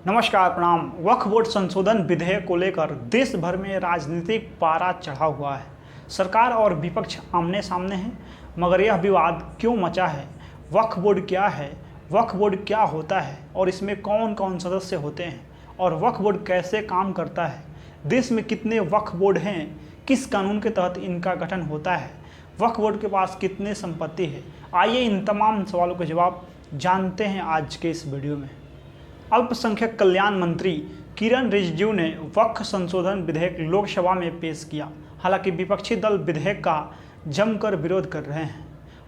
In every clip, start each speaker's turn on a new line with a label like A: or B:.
A: नमस्कार, प्रणाम। वक्फ बोर्ड संशोधन विधेयक को लेकर देश भर में राजनीतिक पारा चढ़ा हुआ है। सरकार और विपक्ष आमने सामने हैं, मगर यह विवाद क्यों मचा है? वक्फ बोर्ड क्या है? वक्फ बोर्ड क्या होता है और इसमें कौन कौन सदस्य होते हैं और वक्फ बोर्ड कैसे काम करता है? देश में कितने वक्फ बोर्ड हैं? किस कानून के तहत इनका गठन होता है? वक्फ बोर्ड के पास कितनी संपत्ति है? आइए इन तमाम सवालों के जवाब जानते हैं आज के इस वीडियो में। अल्पसंख्यक कल्याण मंत्री किरण रिजिजू ने वक्फ संशोधन विधेयक लोकसभा में पेश किया। हालांकि विपक्षी दल विधेयक का जमकर विरोध कर रहे हैं।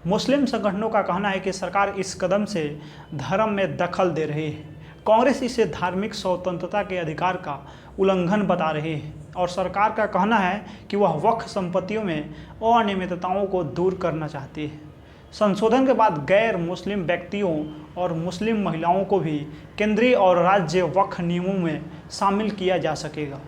A: मुस्लिम संगठनों का कहना है कि सरकार इस कदम से धर्म में दखल दे रही है। कांग्रेस इसे धार्मिक स्वतंत्रता के अधिकार का उल्लंघन बता रही है और सरकार का कहना है कि वह वक्फ संपत्तियों में अनियमितताओं को दूर करना चाहती है। संशोधन के बाद गैर मुस्लिम व्यक्तियों और मुस्लिम महिलाओं को भी केंद्रीय और राज्य वक्फ नियमों में शामिल किया जा सकेगा।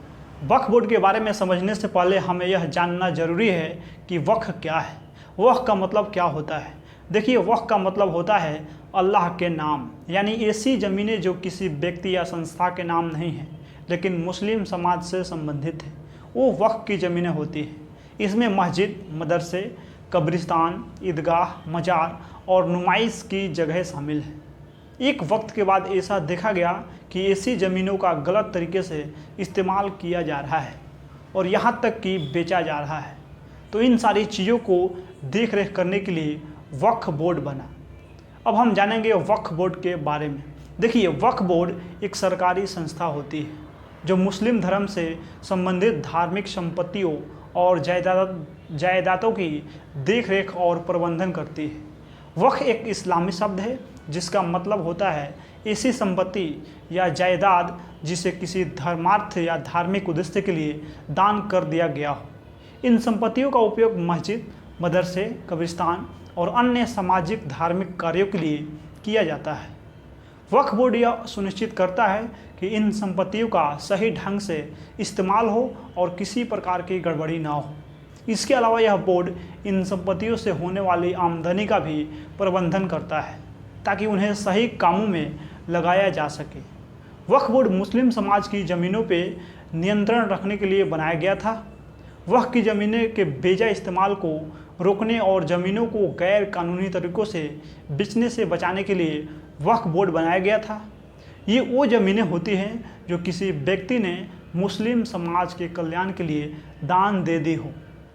A: वक्फ बोर्ड के बारे में समझने से पहले हमें यह जानना जरूरी है कि वक्फ क्या है। वक्फ का मतलब क्या होता है? देखिए, वक्फ का मतलब होता है अल्लाह के नाम, यानी ऐसी ज़मीनें जो किसी व्यक्ति या संस्था के नाम नहीं हैं लेकिन मुस्लिम समाज से संबंधित है, वो वक्फ की ज़मीनें होती हैं। इसमें मस्जिद, मदरसे, कब्रिस्तान, ईदगाह, मजार और नुमाइश की जगह शामिल है। एक वक्त के बाद ऐसा देखा गया कि ऐसी ज़मीनों का गलत तरीके से इस्तेमाल किया जा रहा है और यहाँ तक कि बेचा जा रहा है, तो इन सारी चीज़ों को देख रेख करने के लिए वक्फ बोर्ड बना। अब हम जानेंगे वक्फ बोर्ड के बारे में। देखिए, वक्फ बोर्ड एक सरकारी संस्था होती है जो मुस्लिम धर्म से संबंधित धार्मिक संपत्तियों और जायदादों की देखरेख और प्रबंधन करती है। वक्फ एक इस्लामी शब्द है जिसका मतलब होता है ऐसी संपत्ति या जायदाद जिसे किसी धर्मार्थ या धार्मिक उद्देश्य के लिए दान कर दिया गया हो। इन संपत्तियों का उपयोग मस्जिद, मदरसे, कब्रिस्तान और अन्य सामाजिक धार्मिक कार्यों के लिए किया जाता है। वक्फ बोर्ड यह सुनिश्चित करता है कि इन संपत्तियों का सही ढंग से इस्तेमाल हो और किसी प्रकार की गड़बड़ी ना हो। इसके अलावा यह बोर्ड इन संपत्तियों से होने वाली आमदनी का भी प्रबंधन करता है ताकि उन्हें सही कामों में लगाया जा सके। वक्फ बोर्ड मुस्लिम समाज की ज़मीनों पर नियंत्रण रखने के लिए बनाया गया था। वक्फ की ज़मीनें के बेजा इस्तेमाल को रोकने और ज़मीनों को गैर कानूनी तरीक़ों से बेचने से बचाने के लिए वक्फ बोर्ड बनाया गया था। ये वो ज़मीनें होती हैं जो किसी व्यक्ति ने मुस्लिम समाज के कल्याण के लिए दान दे दी हो।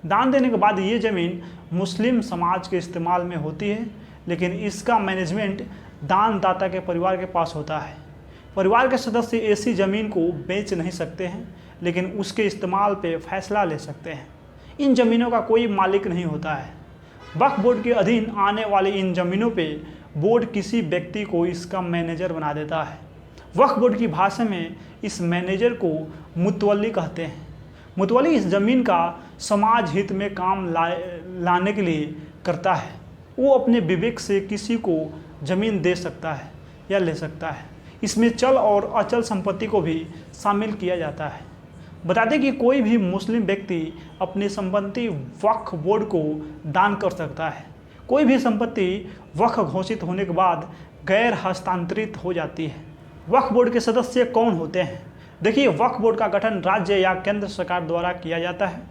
A: दान देने के बाद ये ज़मीन मुस्लिम समाज के इस्तेमाल में होती है, लेकिन इसका मैनेजमेंट दानदाता के परिवार के पास होता है। परिवार के सदस्य ऐसी ज़मीन को बेच नहीं सकते हैं, लेकिन उसके इस्तेमाल पे फैसला ले सकते हैं। इन ज़मीनों का कोई मालिक नहीं होता है। वक्फ बोर्ड के अधीन आने वाली इन ज़मीनों पे बोर्ड किसी व्यक्ति को इसका मैनेजर बना देता है। वक्फ बोर्ड की भाषा में इस मैनेजर को मुतवल्ली कहते हैं। मुतवल्ली इस ज़मीन का समाज हित में काम लाने के लिए करता है। वो अपने विवेक से किसी को ज़मीन दे सकता है या ले सकता है। इसमें चल और अचल संपत्ति को भी शामिल किया जाता है। बता दें कि कोई भी मुस्लिम व्यक्ति अपनी संपत्ति वक्फ बोर्ड को दान कर सकता है। कोई भी संपत्ति वक्फ घोषित होने के बाद गैर हस्तांतरित हो जाती है। वक्फ बोर्ड के सदस्य कौन होते हैं? देखिए, वक्फ बोर्ड का गठन राज्य या केंद्र सरकार द्वारा किया जाता है।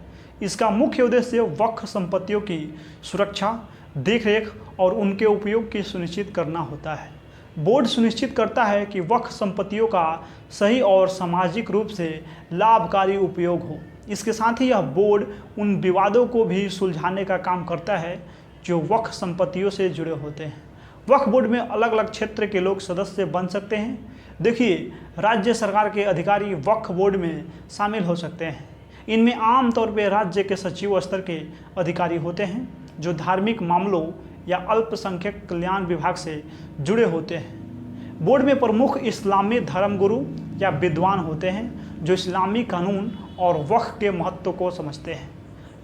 A: इसका मुख्य उद्देश्य वक्फ संपत्तियों की सुरक्षा, देखरेख और उनके उपयोग की सुनिश्चित करना होता है। बोर्ड सुनिश्चित करता है कि वक्फ संपत्तियों का सही और सामाजिक रूप से लाभकारी उपयोग हो। इसके साथ ही यह बोर्ड उन विवादों को भी सुलझाने का काम करता है जो वक्फ संपत्तियों से जुड़े होते हैं। वक्फ बोर्ड में अलग अलग क्षेत्र के लोग सदस्य बन सकते हैं। देखिए, राज्य सरकार के अधिकारी वक्फ बोर्ड में शामिल हो सकते हैं। इनमें आमतौर पर राज्य के सचिव स्तर के अधिकारी होते हैं जो धार्मिक मामलों या अल्पसंख्यक कल्याण विभाग से जुड़े होते हैं। बोर्ड में प्रमुख इस्लामी धर्मगुरु या विद्वान होते हैं जो इस्लामी कानून और वक्फ के महत्व को समझते हैं।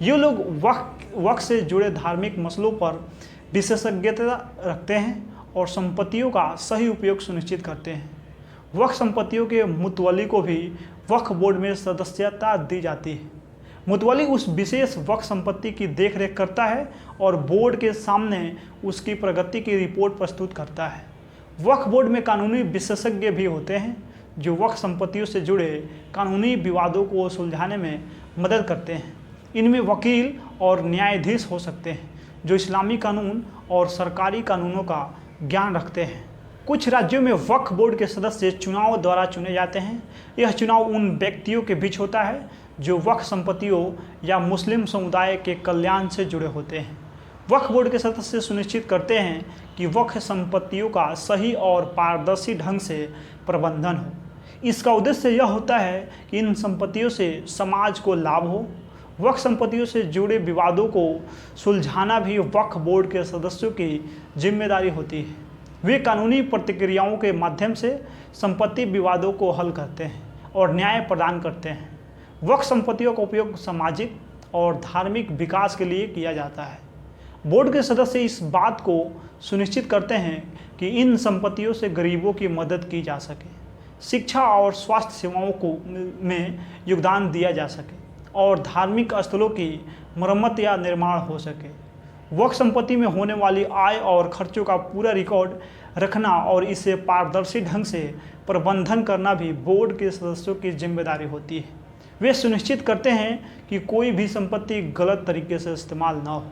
A: ये लोग वक्फ से जुड़े धार्मिक मसलों पर विशेषज्ञता रखते हैं और संपत्तियों का सही उपयोग सुनिश्चित करते हैं। वक्फ संपत्तियों के मुतवल्ली को भी वक्फ बोर्ड में सदस्यता दी जाती है। मुतवल्ली उस विशेष वक्फ संपत्ति की देखरेख करता है और बोर्ड के सामने उसकी प्रगति की रिपोर्ट प्रस्तुत करता है। वक्फ बोर्ड में कानूनी विशेषज्ञ भी होते हैं जो वक्फ संपत्तियों से जुड़े कानूनी विवादों को सुलझाने में मदद करते हैं। इनमें वकील और न्यायाधीश हो सकते हैं जो इस्लामी कानून और सरकारी कानूनों का ज्ञान रखते हैं। कुछ राज्यों में वक्फ बोर्ड के सदस्य चुनाव द्वारा चुने जाते हैं। यह चुनाव उन व्यक्तियों के बीच होता है जो वक्फ संपत्तियों या मुस्लिम समुदाय के कल्याण से जुड़े होते हैं। वक्फ बोर्ड के सदस्य सुनिश्चित करते हैं कि वक्फ संपत्तियों का सही और पारदर्शी ढंग से प्रबंधन हो। इसका उद्देश्य यह होता है कि इन संपत्तियों से समाज को लाभ हो। वक्फ संपत्तियों से जुड़े विवादों को सुलझाना भी वक्फ बोर्ड के सदस्यों की जिम्मेदारी होती है। वे कानूनी प्रतिक्रियाओं के माध्यम से संपत्ति विवादों को हल करते हैं और न्याय प्रदान करते हैं। वक्फ संपत्तियों का उपयोग सामाजिक और धार्मिक विकास के लिए किया जाता है। बोर्ड के सदस्य इस बात को सुनिश्चित करते हैं कि इन संपत्तियों से गरीबों की मदद की जा सके, शिक्षा और स्वास्थ्य सेवाओं को में योगदान दिया जा सके और धार्मिक स्थलों की मरम्मत या निर्माण हो सके। वक्फ संपत्ति में होने वाली आय और खर्चों का पूरा रिकॉर्ड रखना और इसे पारदर्शी ढंग से प्रबंधन करना भी बोर्ड के सदस्यों की जिम्मेदारी होती है। वे सुनिश्चित करते हैं कि कोई भी संपत्ति गलत तरीके से इस्तेमाल न हो।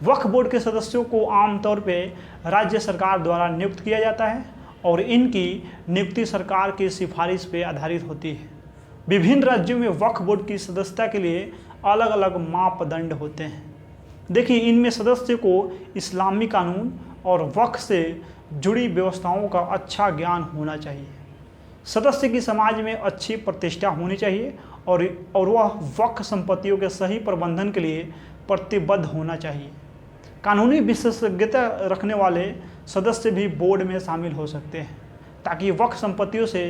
A: वक्फ बोर्ड के सदस्यों को आमतौर पर राज्य सरकार द्वारा नियुक्त किया जाता है और इनकी नियुक्ति सरकार की सिफारिश पर आधारित होती है। विभिन्न राज्यों में वक्फ बोर्ड की सदस्यता के लिए अलग अलग मापदंड होते हैं। देखिए, इनमें सदस्य को इस्लामी कानून और वक्फ से जुड़ी व्यवस्थाओं का अच्छा ज्ञान होना चाहिए। सदस्य की समाज में अच्छी प्रतिष्ठा होनी चाहिए और वह वक्फ संपत्तियों के सही प्रबंधन के लिए प्रतिबद्ध होना चाहिए। कानूनी विशेषज्ञता रखने वाले सदस्य भी बोर्ड में शामिल हो सकते हैं ताकि वक्फ संपत्तियों से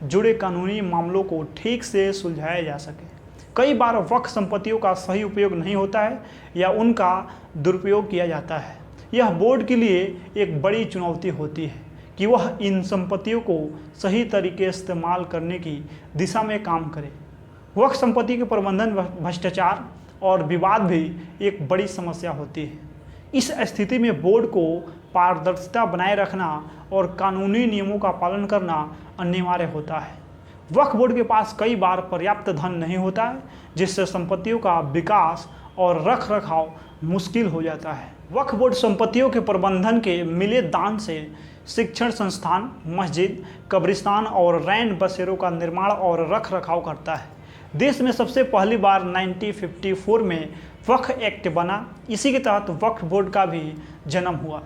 A: जुड़े कानूनी मामलों को ठीक से सुलझाया जा सके। कई बार वक्फ संपत्तियों का सही उपयोग नहीं होता है या उनका दुरुपयोग किया जाता है। यह बोर्ड के लिए एक बड़ी चुनौती होती है कि वह इन संपत्तियों को सही तरीके से इस्तेमाल करने की दिशा में काम करे। वक्फ संपत्ति के प्रबंधन भ्रष्टाचार और विवाद भी एक बड़ी समस्या होती है। इस स्थिति में बोर्ड को पारदर्शिता बनाए रखना और कानूनी नियमों का पालन करना अनिवार्य होता है। वक्फ बोर्ड के पास कई बार पर्याप्त धन नहीं होता है, जिससे संपत्तियों का विकास और रख रखाव मुश्किल हो जाता है। वक्फ बोर्ड संपत्तियों के प्रबंधन के मिले दान से शिक्षण संस्थान, मस्जिद, कब्रिस्तान और रैन बसेरों का निर्माण और रख रखाव करता है। देश में सबसे पहली बार 1954 में वक्फ एक्ट बना। इसी के तहत वक्फ बोर्ड का भी जन्म हुआ।